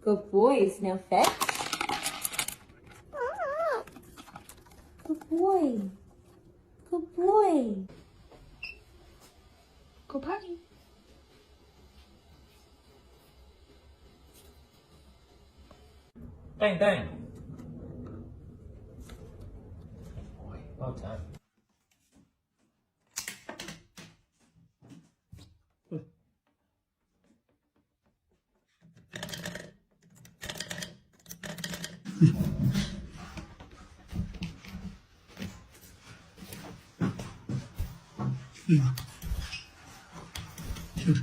Good boys. Now fetch. Good boy. Good boy. Go potty. Bang, bang. Good boy. Well done. Sure.